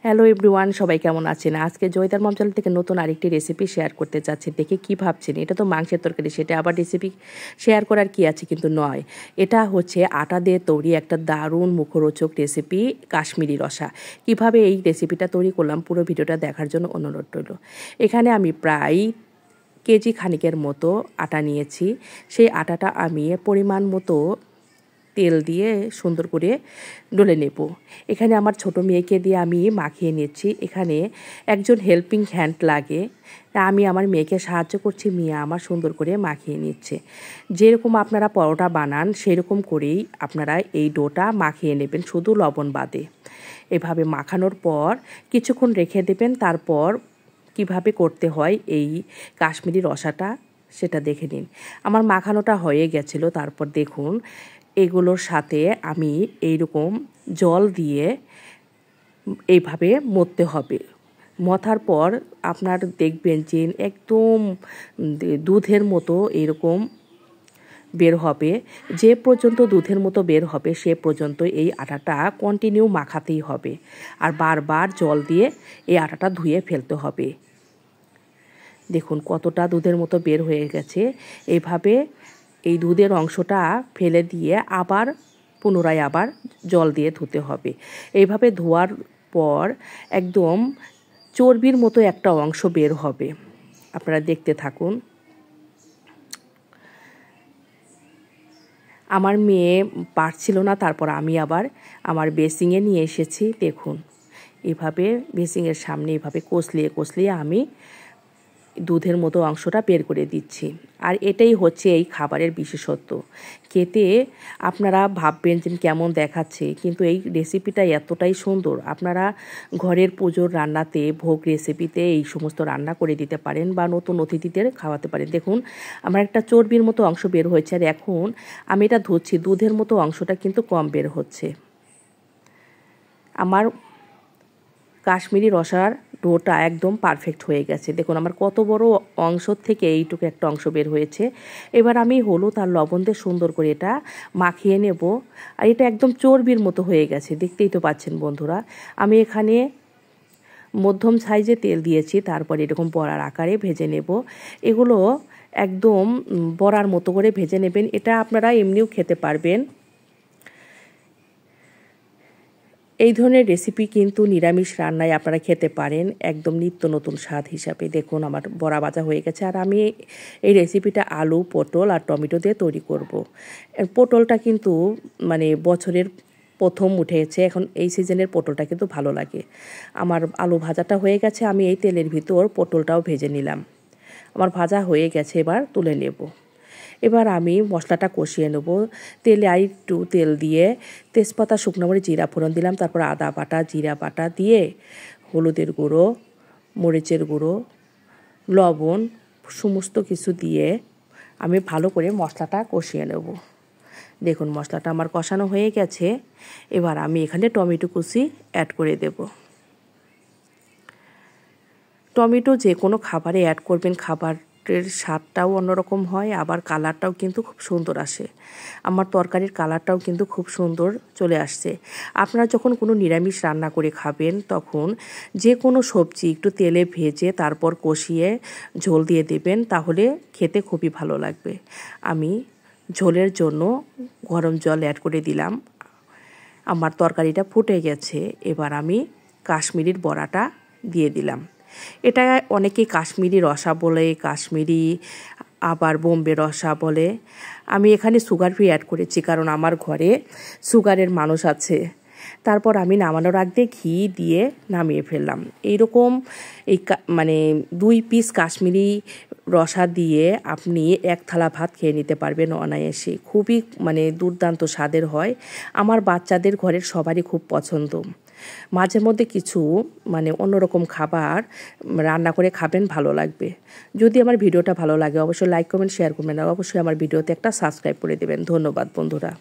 Hello everyone, সবাই কেমন আছেন? আজকে জয়িতার মম চ্যানেল থেকে নতুন আরেকটি রেসিপি শেয়ার করতে চাচ্ছি। দেখে কি ভাবছেন এটা তো মাংসের তরকারি, সেটা আবার রেসিপি শেয়ার করার কি আছে? কিন্তু নয়, এটা হচ্ছে আটা দিয়ে তৈরি একটা দারুণ মুখরোচক রেসিপি, কাশ্মীরি রসা। কিভাবে এই রেসিপিটা তৈরি করলাম পুরো ভিডিওটা দেখার জন্য অনুরোধ রইল। এখানে আমি প্রায় কেজি খানিকের মতো আটা নিয়েছি। সেই আটাটা আমি পরিমাণ মতো তেল দিয়ে সুন্দর করে ডলে নেব। এখানে আমার ছোট মেয়েকে দিয়ে আমি মাখিয়ে নিচ্ছি। এখানে একজন হেল্পিং হ্যান্ড লাগে, আমি আমার মেয়েকে সাহায্য করছি, মেয়ে আমার সুন্দর করে মাখিয়ে নিচ্ছে। যেরকম আপনারা পরোটা বানান সেরকম করেই আপনারা এই ডোটা মাখিয়ে নেবেন, শুধু লবণ বাদে। এভাবে মাখানোর পর কিছুক্ষণ রেখে দেবেন। তারপর কিভাবে করতে হয় এই কাশ্মীরি রসাটা সেটা দেখে নিন। আমার মাখানোটা হয়ে গেছিলো। তারপর দেখুন, এগুলোর সাথে আমি এইরকম জল দিয়ে এইভাবে মথতে হবে। মথার পর আপনার দেখবেন যে একদম দুধের মতো এরকম বের হবে। যে পর্যন্ত দুধের মতো বের হবে সে পর্যন্ত এই আটাটা কন্টিনিউ মাখাতেই হবে, আর বারবার জল দিয়ে এই আটাটা ধুয়ে ফেলতে হবে। দেখুন কতটা দুধের মতো বের হয়ে গেছে। এইভাবে এই দুধের অংশটা ফেলে দিয়ে আবার পুনরায় আবার জল দিয়ে ধুতে হবে। এইভাবে ধোয়ার পর একদম চর্বির মতো একটা অংশ বের হবে। আপনারা দেখতে থাকুন। আমার মেয়ে পারছিল না, তারপর আমি আবার আমার বেসিংয়ে নিয়ে এসেছি। দেখুন এভাবে বেসিংয়ের সামনে এভাবে কষলিয়ে আমি দুধের মতো অংশটা বের করে দিচ্ছি। আর এটাই হচ্ছে এই খাবারের বিশেষত্ব। খেতে আপনারা ভাববেন যে কেমন দেখাচ্ছে, কিন্তু এই রেসিপিটা এতটাই সুন্দর। আপনারা ঘরের পুজোর রান্নাতে, ভোগ রেসিপিতে এই সমস্ত রান্না করে দিতে পারেন বা নতুন অতিথিদের খাওয়াতে পারেন। দেখুন আমার একটা চর্বির মতো অংশ বের হয়েছে, আর এখন আমি এটা ধুচ্ছি, দুধের মতো অংশটা কিন্তু কম বের হচ্ছে। আমার কাশ্মীরি রসার ডোটা একদম পারফেক্ট হয়ে গেছে। দেখুন আমার কত বড় অংশ থেকে এইটুকু একটা অংশ বের হয়েছে। এবার আমি হলুদ আর লবণ দিয়ে সুন্দর করে এটা মাখিয়ে নেব। আর এটা একদম চর্বির মতো হয়ে গেছে, দেখতেই তো পাচ্ছেন বন্ধুরা। আমি এখানে মধ্যম সাইজে তেল দিয়েছি, তারপর এরকম বড়ার আকারে ভেজে নেব। এগুলো একদম বড়ার মতো করে ভেজে নেবেন। এটা আপনারা এমনিও খেতে পারবেন। এই ধরনের রেসিপি কিন্তু নিরামিষ রান্নায় আপনারা খেতে পারেন, একদম নিত্য নতুন স্বাদ হিসাবে। দেখুন আমার বড়া ভাজা হয়ে গেছে, আর আমি এই রেসিপিটা আলু, পটল আর টমেটো দিয়ে তৈরি করব। পটলটা কিন্তু মানে বছরের প্রথম উঠেছে, এখন এই সিজনের পটলটা কিন্তু ভালো লাগে। আমার আলু ভাজাটা হয়ে গেছে, আমি এই তেলের ভিতর পটলটাও ভেজে নিলাম। আমার ভাজা হয়ে গেছে, এবার তুলে নেব। এবার আমি মশলাটা কষিয়ে নেব। তেলে একটু তেল দিয়ে তেজপাতা, শুকনো মরিচ, জিরা ফোড়ন দিলাম। তারপর আদা বাটা, জিরা বাটা দিয়ে হলুদের গুঁড়ো, মরিচের গুঁড়ো, লবণ সমস্ত কিছু দিয়ে আমি ভালো করে মশলাটা কষিয়ে নেব। দেখুন মশলাটা আমার কষানো হয়ে গেছে। এবার আমি এখানে টমেটো কুচি অ্যাড করে দেব। টমেটো যে কোনো খাবারে অ্যাড করবেন, খাবারের স্বাদটাও অন্যরকম হয়, আবার কালারটাও কিন্তু খুব সুন্দর আসে। আমার তরকারির কালারটাও কিন্তু খুব সুন্দর চলে আসছে। আপনারা যখন কোনো নিরামিষ রান্না করে খাবেন তখন যে কোনো সবজি একটু তেলে ভেজে তারপর কষিয়ে ঝোল দিয়ে দেবেন, তাহলে খেতে খুবই ভালো লাগবে। আমি ঝোলের জন্য গরম জল অ্যাড করে দিলাম। আমার তরকারিটা ফুটে গেছে। এবার আমি কাশ্মীরির বড়াটা দিয়ে দিলাম। এটা অনেকেই কাশ্মীরি রসা বলে, কাশ্মীরি আবার বোম্বে রসা বলে। আমি এখানে সুগার ফ্রি অ্যাড করেছি, কারণ আমার ঘরে সুগারের মানুষ আছে। তারপর আমি নামানোর আগে ঘি দিয়ে নামিয়ে ফেললাম। এইরকম এই মানে 2 পিস কাশ্মীরি রসা দিয়ে আপনি এক থালা ভাত খেয়ে নিতে পারবেন অনায়াসে। খুবই মানে দুর্দান্ত স্বাদের হয়। আমার বাচ্চাদের ঘরের সবারই খুব পছন্দ। মাঝে মধ্যে কিছু মানে অন্যরকম খাবার রান্না করে খাবেন, ভালো লাগবে। যদি আমার ভিডিওটা ভালো লাগে অবশ্যই লাইক, কমেন্ট, শেয়ার করবেন, আর অবশ্যই আমার ভিডিওতে একটা সাবস্ক্রাইব করে দেবেন। ধন্যবাদ বন্ধুরা।